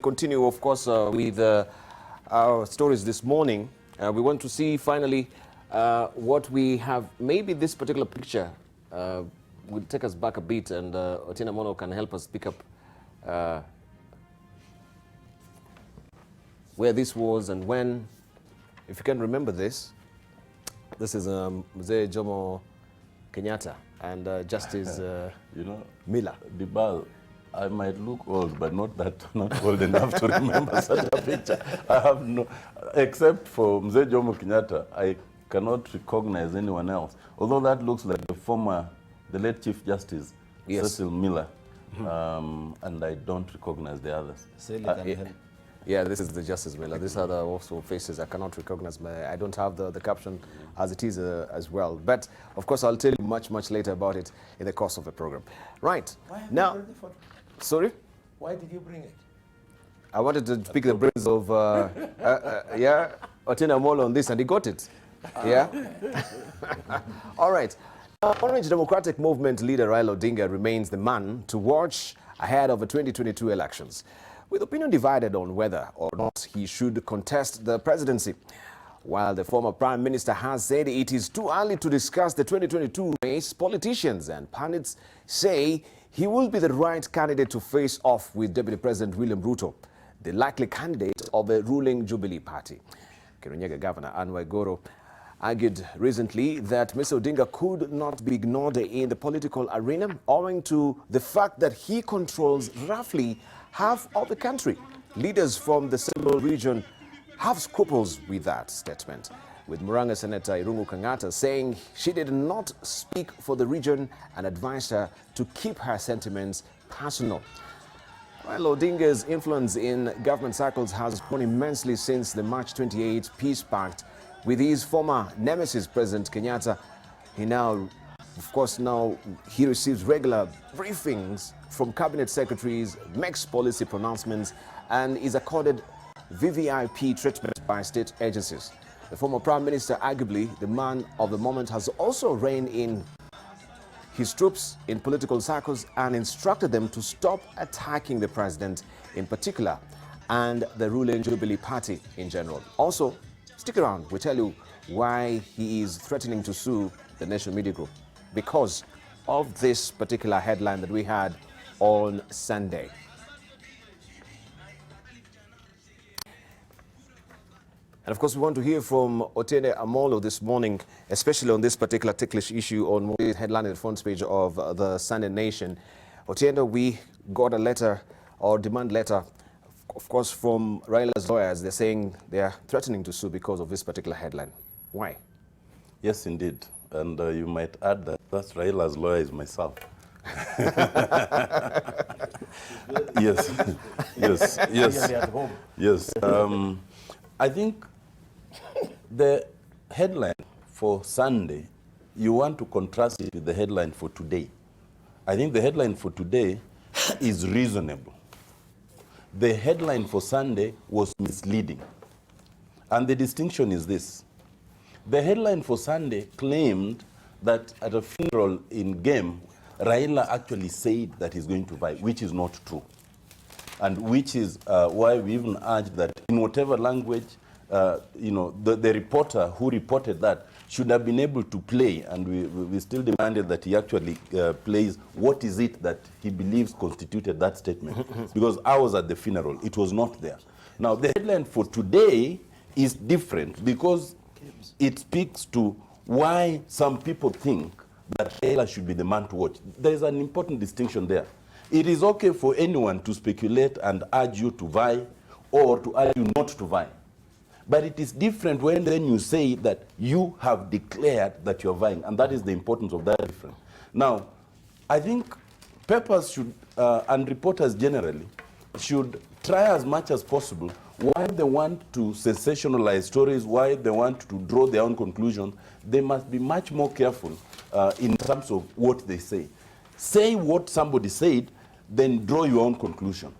Continue, of course, with our stories this morning. We want to see finally what we have. Maybe this particular picture will take us back a bit, and Otiende Amollo can help us pick up where this was and when. If you can remember this, this is Mzee Jomo Kenyatta and Justice Miller. Dibal, I might look old, but not old enough to remember such a picture. I have no, except for Mzee Jomo Kenyatta, I cannot recognize anyone else. Although that looks like the late Chief Justice, yes, Cecil Miller, and I don't recognize the others. Yeah, this is the Justice Miller. These are the also faces I cannot recognize. I don't have the caption as it is as well. But, of course, I'll tell you much later about it in the course of the program. Right. Why have now, you brought the photo? Sorry? Why did you bring it? I wanted to pick the brains of, yeah, Otiende Amollo on this, and he got it. Yeah? All right. Orange Democratic Movement leader Raila Odinga remains the man to watch ahead of the 2022 elections, with opinion divided on whether or not he should contest the presidency. While the former Prime Minister has said it is too early to discuss the 2022 race, politicians and pundits say he will be the right candidate to face off with Deputy President William Ruto, the likely candidate of the ruling Jubilee Party. Kirinyaga Governor Anne Waiguru argued recently that Mr. Odinga could not be ignored in the political arena owing to the fact that he controls roughly half of the country. Leaders from the Central region have scruples with that statement, with Muranga Senator Irungu Kangata saying she did not speak for the region and advised her to keep her sentiments personal. While Odinga's influence in government circles has grown immensely since the March 28 peace pact with his former nemesis, President Kenyatta, he receives regular briefings from cabinet secretaries, makes policy pronouncements, and is accorded VVIP treatment by state agencies. The former Prime Minister, arguably the man of the moment, has also reined in his troops in political circles and instructed them to stop attacking the president in particular and the ruling Jubilee Party in general. Also, stick around, we'll tell you why he is threatening to sue the Nation Media Group because of this particular headline that we had on Sunday. And of course, we want to hear from Otiende Amollo this morning, especially on this particular ticklish issue on the headline at the front page of the Sunday Nation. Otiende, we got a letter or demand letter, of course, from Raila's lawyers. They're saying they're threatening to sue because of this particular headline. Why? Yes, indeed. And you might add that that's Raila's lawyer is myself. Yes. I think the headline for Sunday, you want to contrast it with the headline for today. I think the headline for today is reasonable. The headline for Sunday was misleading. And the distinction is this. The headline for Sunday claimed that at a funeral in Game, Raila actually said that he's going to vie, which is not true. And which is why we even urged that in whatever language, the reporter who reported that should have been able to play, and we still demanded that he actually plays what is it that he believes constituted that statement. Because I was at the funeral, it was not there. Now, the headline for today is different because it speaks to why some people think that Raila should be the man to watch. There is an important distinction there. It is okay for anyone to speculate and urge you to vie or to urge you not to vie. But it is different when then you say that you have declared that you're vying, and that is the importance of that difference. Now, I think papers should, and reporters generally, should try as much as possible why they want to sensationalize stories, why they want to draw their own conclusions. They must be much more careful in terms of what they say. Say what somebody said, then draw your own conclusion.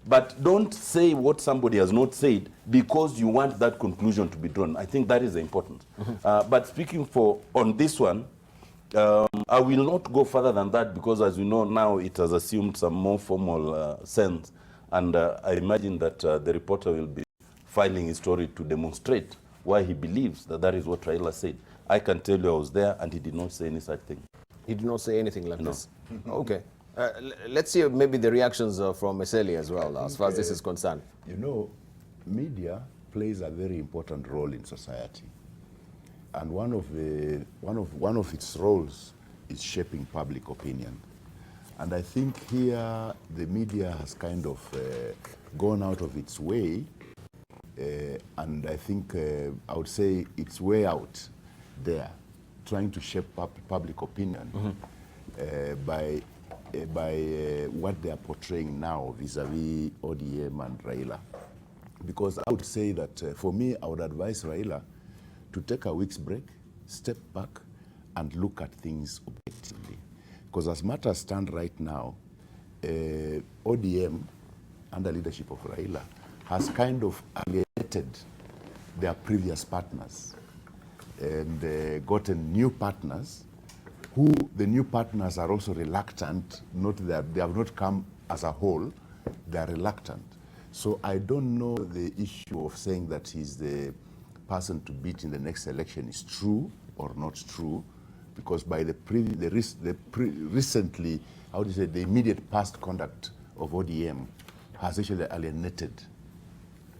But don't say what somebody has not said because you want that conclusion to be drawn. I think that is important. But speaking on this one, I will not go further than that because, as we know now, it has assumed some more formal sense. And I imagine that the reporter will be filing his story to demonstrate why he believes that that is what Raila said. I can tell you I was there and he did not say any such thing. He did not say anything like this? Okay. Let's see maybe the reactions from Eseli as well, as far as this is concerned. You know, media plays a very important role in society. And one of its roles is shaping public opinion. And I think here the media has kind of gone out of its way, and I think I would say its way out there, trying to shape public opinion by what they are portraying now vis-a-vis ODM and Raila. Because I would say that for me, I would advise Raila to take a week's break, step back, and look at things objectively. Because as matters stand right now, ODM, under leadership of Raila, has kind of alienated their previous partners and gotten new partners who the new partners are also reluctant, not that they have not come as a whole, they are reluctant. So I don't know the issue of saying that he's the person to beat in the next election is true or not true, because by recently, how do you say, the immediate past conduct of ODM has actually alienated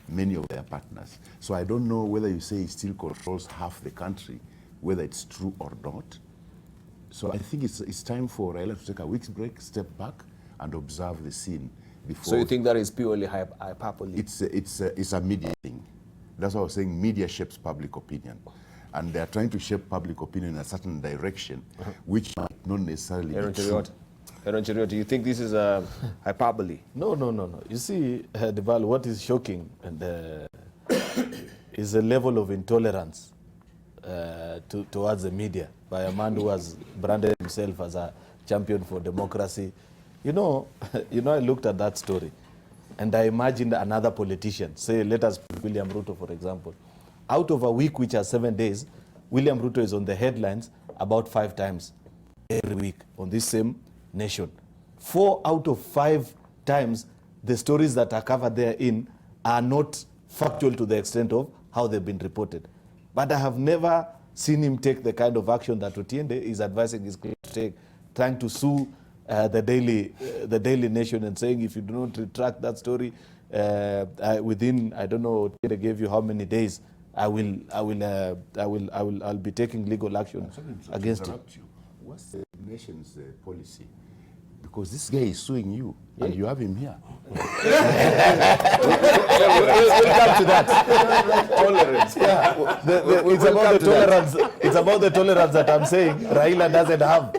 many of their partners. So I don't know whether you say he still controls half the country, whether it's true or not. So I think it's time for Raila to take a week's break, step back, and observe the scene before. So you think that is purely hyperbole? It's a media thing. That's why I was saying media shapes public opinion. And they're trying to shape public opinion in a certain direction, which might not necessarily be true. Aaron Cheruiyot, do you think this is a hyperbole? No. You see, Debal, what is shocking and is a level of intolerance towards the media by a man who has branded himself as a champion for democracy. You know, I looked at that story and I imagined another politician, say, let us pick William Ruto, for example. Out of a week which has 7 days, William Ruto is on the headlines about 5 times every week on this same nation. 4 out of 5 times, the stories that are covered therein are not factual to the extent of how they've been reported. But I have never seen him take the kind of action that Otiende is advising his client to take, trying to sue the Daily Nation and saying, if you do not retract that story within, I don't know, Otiende gave you how many days, I'll be taking legal action against you. What's the nation's policy? Because this guy is suing you, and you have him here. We'll come to that. Tolerance. Yeah. It's about the tolerance that I'm saying Raila doesn't have.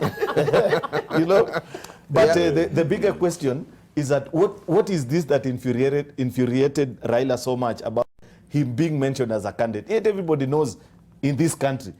You know? But the bigger question is that what is this that infuriated Raila so much about him being mentioned as a candidate? Yet everybody knows in this country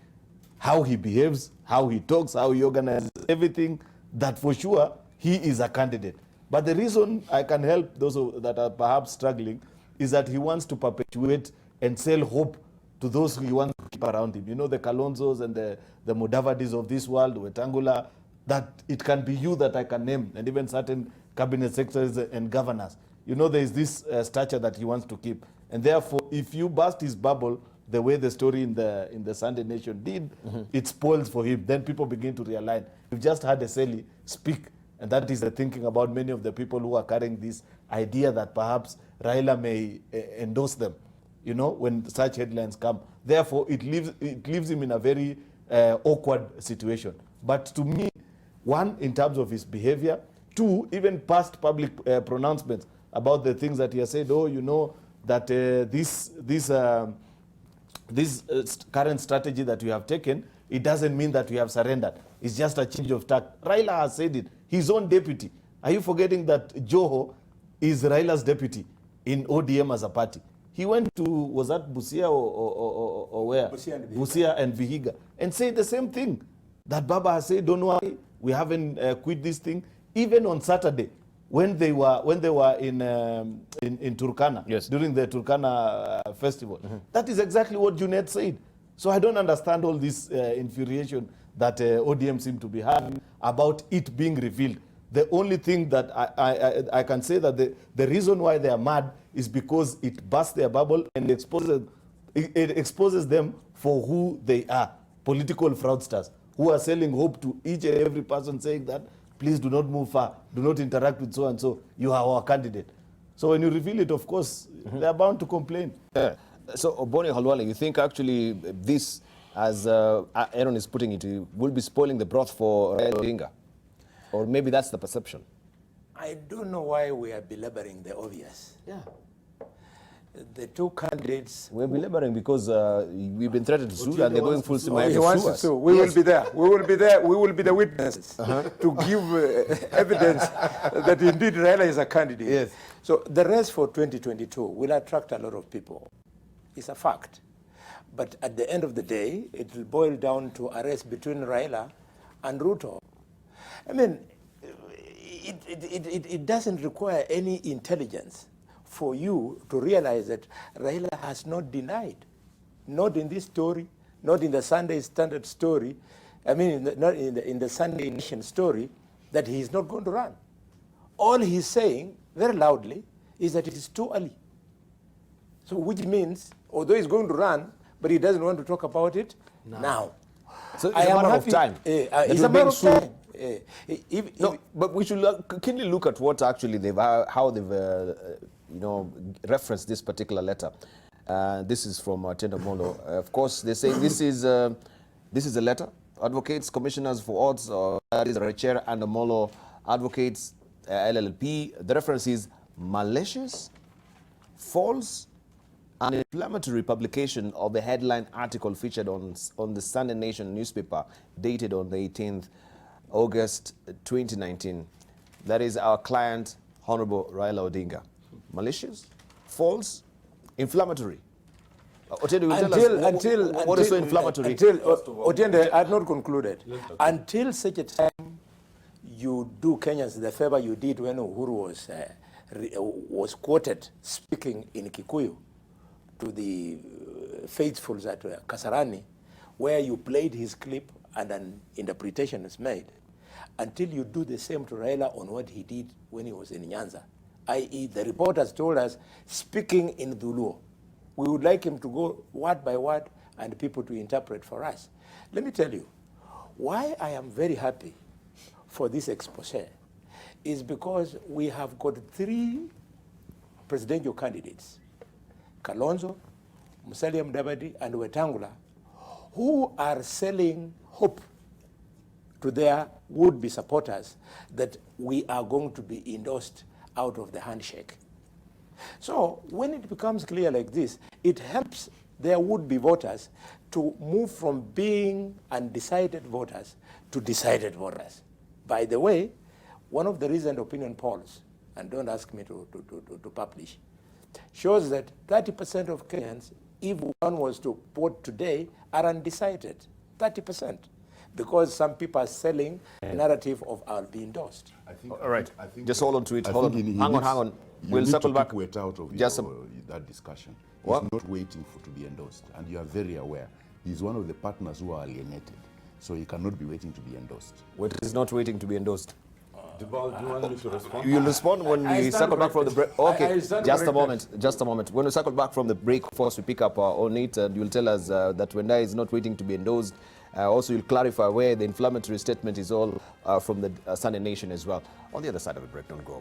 how he behaves, how he talks, how he organizes everything, that for sure he is a candidate. But the reason I can help those that are perhaps struggling is that he wants to perpetuate and sell hope to those who he wants to keep around him. You know, the Kalonzos and the Mudavadis of this world, Wetangula, that it can be you that I can name, and even certain cabinet secretaries and governors. You know, there is this stature that he wants to keep. And therefore, if you burst his bubble, the way the story in the Sunday Nation did, it spoils for him. Then people begin to realign. You've just had Eseli speak, and that is the thinking about many of the people who are carrying this idea that perhaps Raila may endorse them, you know, when such headlines come. Therefore, it leaves him in a very awkward situation. But to me, 1, in terms of his behavior, 2, even past public pronouncements about the things that he has said, oh, you know, that this current strategy that we have taken, it doesn't mean that we have surrendered. It's just a change of tack. Raila has said it. His own deputy. Are you forgetting that Joho is Raila's deputy in ODM as a party? He went to, was that Busia or where? Busia and Vihiga. And said the same thing. That Baba has said, don't worry, we haven't quit this thing. Even on Saturday, when they were in Turkana, yes, during the Turkana festival. That is exactly what Junaid said. So I don't understand all this infuriation that ODM seem to be having about it being revealed The only thing that I can say that the reason why they are mad is because it bursts their bubble and it exposes them for who they are, political fraudsters who are selling hope to each and every person, saying that please do not move far, do not interact with so and so, you are our candidate. So when you reveal it, of course, they are bound to complain. Yeah. So, Oboni Halwale, you think actually this, as Aaron is putting it, will be spoiling the broth for Raila Odinga? Or maybe that's the perception? I don't know why we are belaboring the obvious. Yeah. The two candidates. We're belaboring because we've been threatened to sue and they're going full steam ahead He to wants sue to us. sue. We will be there. We will be there. We will be the witnesses to give evidence that indeed Raila is a candidate. Yes. So the race for 2022 will attract a lot of people. It's a fact. But at the end of the day, it will boil down to a race between Raila and Ruto. I mean, it doesn't require any intelligence for you to realize that Raila has not denied, not in this story, not in the Sunday Standard story, I mean, not in the Sunday Nation story, that he is not going to run. All he's saying, very loudly, is that it is too early. So which means, although he's going to run, but he doesn't want to talk about it now. So it's a matter of time. It's a matter of time. No, but we should keenly look at what actually how they've referenced this particular letter. This is from Otiende Amollo. Of course, they say this is a letter. Advocates, commissioners for odds, that is Rechera and Amollo advocates, LLP. The reference is malicious, false, and inflammatory publication of the headline article featured on the Sunday Nation newspaper dated on the 18th August 2019. That is our client, Honorable Raila Odinga. Malicious, false, inflammatory. Otiende, will tell us what is so inflammatory? Otiende, I had not concluded. Until such a time you do Kenyans the favor you did when Uhuru was quoted speaking in Kikuyu to the faithfuls at Kasarani, where you played his clip and an interpretation is made, until you do the same to Raila on what he did when he was in Nyanza, i.e. the reporters told us, speaking in Dhuluo, we would like him to go word by word and people to interpret for us. Let me tell you, why I am very happy for this expose is because we have got 3 presidential candidates, Kalonzo, Musalia Mudavadi, and Wetangula, who are selling hope to their would-be supporters that we are going to be endorsed out of the handshake. So when it becomes clear like this, it helps their would-be voters to move from being undecided voters to decided voters. By the way, one of the recent opinion polls, and don't ask me to publish, shows that 30% of Kenyans, if one was to vote today, are undecided, 30%, because some people are selling a narrative of I'll be endorsed. All right, just hold on to it. Hold on. Hang on. We'll circle back. Wait out of that discussion. What? He's not waiting to be endorsed, and you are very aware. He's one of the partners who are alienated, so he cannot be waiting to be endorsed. What is not waiting to be endorsed? Do you want me to respond? You'll respond when we circle back from the break. Okay, just a moment. Just a moment. When we circle back from the break, first we pick up on it, and you'll tell us that Wenda is not waiting to be endorsed. Also, you'll clarify where the inflammatory statement is all from the Sunday Nation as well. On the other side of the break, don't go away.